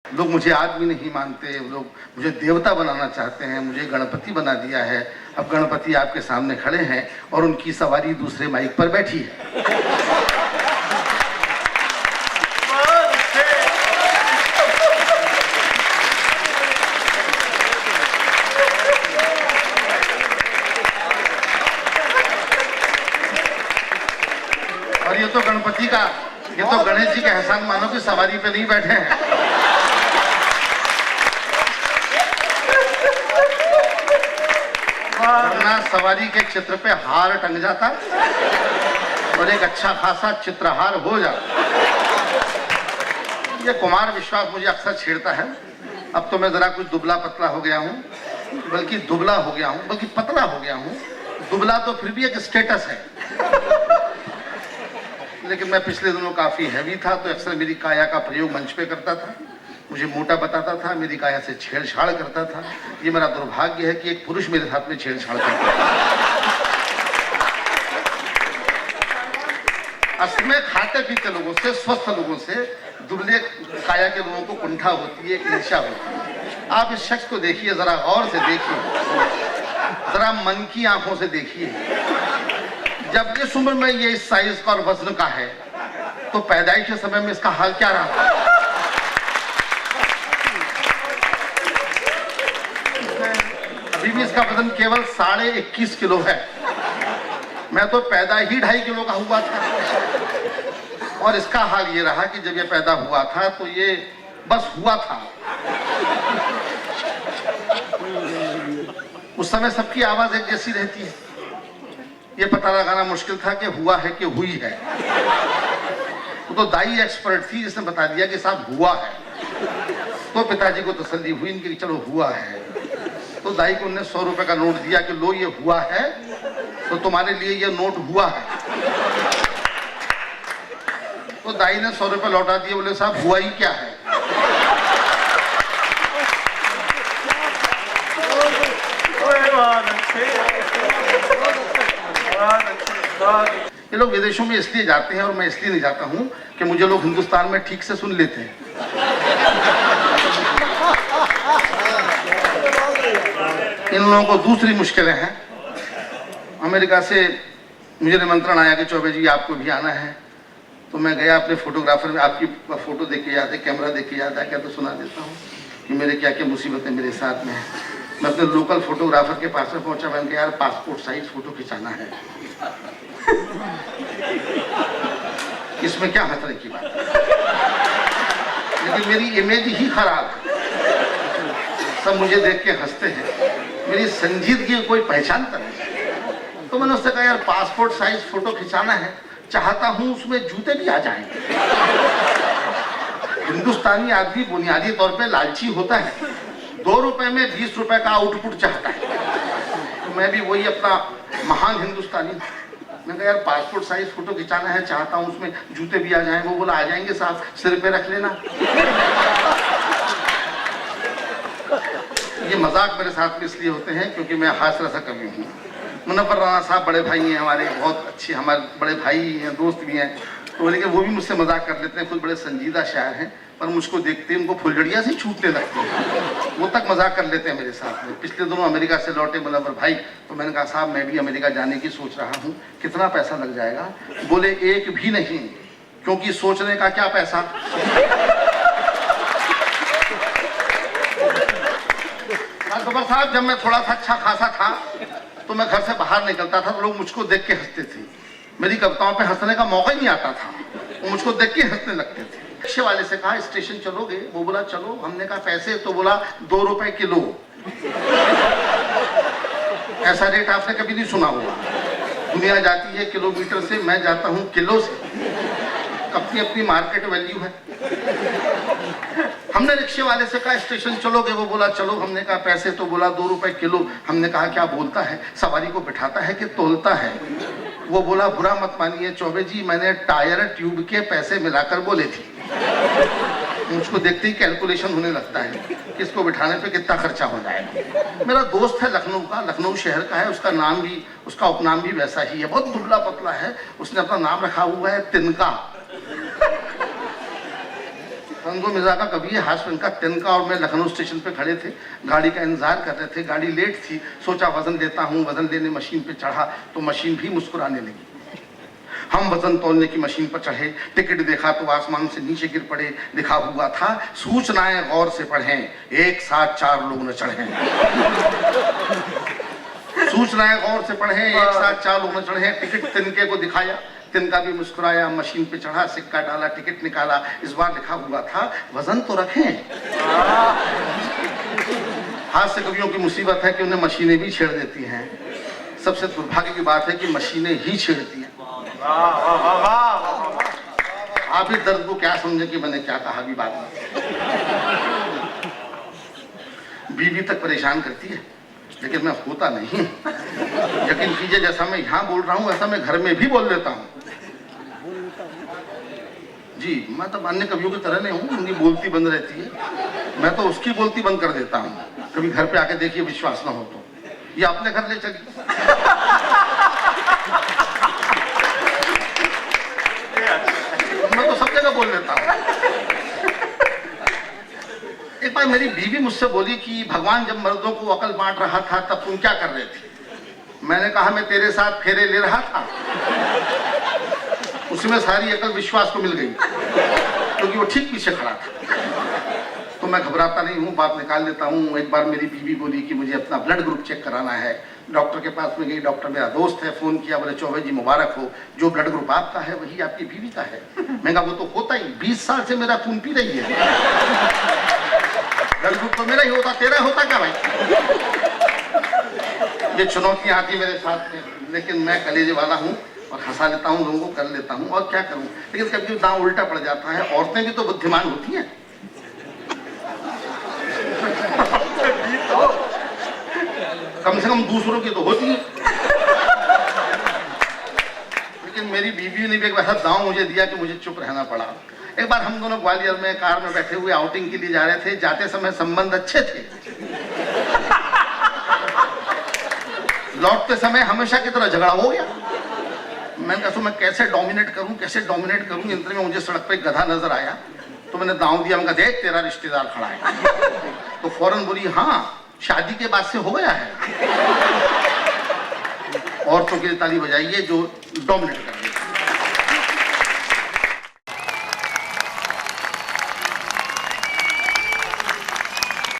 लोग मुझे आदमी नहीं मानते, लोग मुझे देवता बनाना चाहते हैं, मुझे गणपति बना दिया है। अब गणपति आपके सामने खड़े हैं और उनकी सवारी दूसरे माइक पर बैठी है। और ये तो गणपति का, ये तो गणेश जी का एहसान मानो कि सवारी पे नहीं बैठे हैं। वरना सवारी के चित्र पे हार टंग जाता और एक अच्छा खासा चित्रहार हो जाता। ये कुमार विश्वास मुझे अक्सर छेड़ता है। अब तो मैं जरा कुछ दुबला पतला हो गया हूँ, बल्कि दुबला हो गया हूँ, बल्कि पतला हो गया हूँ। दुबला तो फिर भी एक स्टेटस है, लेकिन मैं पिछले दिनों काफी हैवी था, तो अक्सर मेरी काया का प्रयोग मंच पे करता था। मुझे मोटा बताता था, मेरी काया से छेड़छाड़ करता था। ये मेरा दुर्भाग्य है कि एक पुरुष मेरे साथ में छेड़छाड़ करता है। असल में खाते पीते लोगों से, स्वस्थ लोगों से दुबले काया के लोगों को कुंठा होती है, ईर्ष्या होती है। आप इस शख्स को देखिए, जरा गौर से देखिए, जरा मन की आंखों से देखिए। जब इस उम्र में ये इस साइज का और वजन का है, तो पैदाइश के समय में इसका हाल क्या रहा? अभी भी इसका वजन केवल 21.5 किलो है। मैं तो पैदा ही 2.5 किलो का हुआ था। और इसका हाल ये रहा कि जब ये पैदा हुआ था तो ये बस हुआ था। उस समय सबकी आवाज एक जैसी रहती है। ये पता लगाना मुश्किल था कि हुआ है कि हुई है। तो दाई एक्सपर्ट थी जिसने बता दिया कि साहब हुआ है। तो पिताजी को तसल्ली हुई इनकी, चलो हुआ है। तो दाई को उन्होंने 100 रुपए का नोट दिया कि लो ये हुआ है, तो तुम्हारे लिए ये नोट हुआ है। तो दाई ने 100 रुपए लौटा दिए, बोले साहब हुआ ही क्या है? ये लोग विदेशों में इसलिए जाते हैं और मैं इसलिए नहीं जाता हूं कि मुझे लोग हिंदुस्तान में ठीक से सुन लेते हैं। इन लोगों को दूसरी मुश्किलें हैं। अमेरिका से मुझे निमंत्रण आया कि चौबे जी आपको भी आना है। तो मैं गया अपने फोटोग्राफर में, आपकी फोटो देख के याद है, कैमरा देख के याद है, क्या तो सुना देता हूँ कि मेरे क्या क्या मुसीबतें मेरे साथ में है। मैं अपने लोकल फोटोग्राफर के पास में पहुंचा, मैंने कहा यार पासपोर्ट साइज फोटो खिंचाना है। इसमें क्या खतरे की बात है, लेकिन मेरी इमेज ही खराब है। सब मुझे देख के हंसते हैं, मेरी संजीदगी की कोई पहचान नहीं। तो मैंने उससे कहा यार पासपोर्ट साइज फोटो खिंचाना है, चाहता हूं उसमें जूते भी आ जाएंगे। हिंदुस्तानी आदमी बुनियादी तौर पे लालची होता है, 2 रुपए में 20 रुपए का आउटपुट चाहता है। तो मैं भी वही अपना महान हिंदुस्तानी, मैंने कहा यार पासपोर्ट साइज फोटो खिंचाना है, चाहता हूँ उसमें जूते भी आ जाएं। वो बोला आ जाएंगे साहब, सिर पे रख लेना। ये मजाक मेरे साथ में इसलिए होते हैं क्योंकि मैं हास्य रसा कवि हूँ। मुनव्वर राना साहब बड़े भाई हैं हमारे, बहुत अच्छे हमारे बड़े भाई हैं, दोस्त भी हैं। तो लेकिन वो भी मुझसे मजाक कर लेते हैं, खुद बड़े संजीदा शायर हैं, पर मुझको देखते हैं उनको फुलझड़ियाँ से छूटने लगती हैं। वो तक मजाक कर लेते हैं मेरे साथ में। पिछले दिनों अमेरिका से लौटे मुनव्वर भाई, तो मैंने कहा साहब मैं भी अमेरिका जाने की सोच रहा हूँ, कितना पैसा लग जाएगा? बोले एक भी नहीं, क्योंकि सोचने का क्या पैसा। अकबर साहब जब मैं थोड़ा सा अच्छा खासा था तो मैं घर से बाहर निकलता था तो लोग मुझको देख के हंसते थे। मेरी कविताओं पे हंसने का मौका ही नहीं आता था, वो मुझको देख के हंसने लगते थे। रिक्शे वाले से कहा स्टेशन चलोगे? वो बोला चलो। हमने कहा पैसे? तो बोला 2 रुपए किलो। ऐसा रेट आपने कभी नहीं सुना होगा। दुनिया जाती है किलोमीटर से, मैं जाता हूँ किलो से। अपनी अपनी मार्केट वैल्यू है। हमने रिक्शे वाले से कहा स्टेशन चलोगे? वो बोला चलो। हमने कहा पैसे? तो बोला 2 रुपए किलो। हमने कहा क्या बोलता है, सवारी को बिठाता है कि तोलता है? वो बोला बुरा मत मानिए चौबे जी, मैंने टायर ट्यूब के पैसे मिलाकर बोले थे। मुझको देखते ही कैलकुलेशन होने लगता है कि इसको बिठाने पे कितना खर्चा हो जाएगा। मेरा दोस्त है लखनऊ का, लखनऊ शहर का है, उसका नाम भी, उसका उपनाम भी वैसा ही है, बहुत दुबला पतला है। उसने अपना नाम रखा हुआ है तिनका। तंगो मिर्जा का कवि है, हाशम का तिनका और मैं लखनऊ स्टेशन पे खड़े थे, गाड़ी का इंतजार कर रहे थे, गाड़ी लेट थी, सोचा वजन देता हूँ। वजन लेने मशीन पे चढ़ा तो मशीन भी मुस्कुराने लगी। हम वजन तोलने की मशीन पर चढ़े, टिकट देखा तो आसमान से नीचे गिर पड़े। लिखा हुआ था सूचनाएं गौर से पढ़ें, एक साथ 4 लोग न चढ़ें। सूचनाएं गौर से पढ़ें, एक साथ 4 लोग न चढ़ें। टिकट तिनके को दिखाया, तिनका भी मुस्कुराया, मशीन पे चढ़ा, सिक्का डाला, टिकट निकाला। इस बार लिखा हुआ था वजन तो रखें। हास्य कवियों की मुसीबत है कि उन्हें मशीनें भी छेड़ देती हैं। सबसे दुर्भाग्य की बात है कि मशीनें ही छेड़ती हैं। आप इस दर्द को क्या समझे कि मैंने क्या कहा अभी बात में। बीवी तक परेशान करती है, लेकिन मैं होता नहीं। यकीन कीजिए, जैसा मैं यहाँ बोल रहा हूँ वैसा मैं घर में भी बोल लेता हूँ। जी, मैं तो अन्य कवियों की तरह नहीं हूँ, उनकी बोलती बंद रहती है, मैं तो उसकी बोलती बंद कर देता हूँ। कभी घर पे आके देखिए, विश्वास ना हो तो ये अपने घर ले चलिए। मैं तो सब जगह बोल लेता हूँ। एक बार मेरी बीवी मुझसे बोली कि भगवान जब मर्दों को अकल बांट रहा था तब तुम क्या कर रहे थे? मैंने कहा मैं तेरे साथ फेरे ले रहा था। उसमें सारी अकल विश्वास को मिल गई, क्योंकि वो ठीक पीछे खड़ा था। तो मैं घबराता नहीं हूँ, बात निकाल लेता हूँ। एक बार मेरी बीवी बोली कि मुझे अपना ब्लड ग्रुप चेक कराना है। डॉक्टर के पास में गई, डॉक्टर मेरा दोस्त है, फोन किया, बोले चौबे जी मुबारक हो, जो ब्लड ग्रुप आपका है वही आपकी बीवी का है। मैं कहा वो तो होता ही, 20 साल से मेरा खून पी रही है। ब्लड ग्रुप तो मेरा ही होता, तेरा होता क्या भाई? ये चुनौतियां आती मेरे साथ में, लेकिन मैं कलेजे वाला हूँ और हंसा लेता हूँ, लोगों को कर लेता हूँ, और क्या करूँ। लेकिन कभी दांव उल्टा पड़ जाता है। औरतें भी तो बुद्धिमान होती हैं। कम से कम दूसरों की तो होती है। लेकिन मेरी बीवी ने भी एक वैसा दांव मुझे दिया कि मुझे चुप रहना पड़ा। एक बार हम दोनों ग्वालियर में कार में बैठे हुए आउटिंग के लिए जा रहे थे। जाते समय संबंध अच्छे थे, लौटते समय हमेशा की तरह झगड़ा हो गया। मैंने कहा मैं कैसे डोमिनेट करूं, कैसे डोमिनेट करूं। इतने में मुझे सड़क पे एक गधा नजर आया, तो मैंने दांव दिया। मैंने कहा देख तेरा रिश्तेदार खड़ा है। तो फौरन बोली हाँ, शादी के बाद से हो गया है। औरतों के लिए ताली बजाइए जो डोमिनेट कर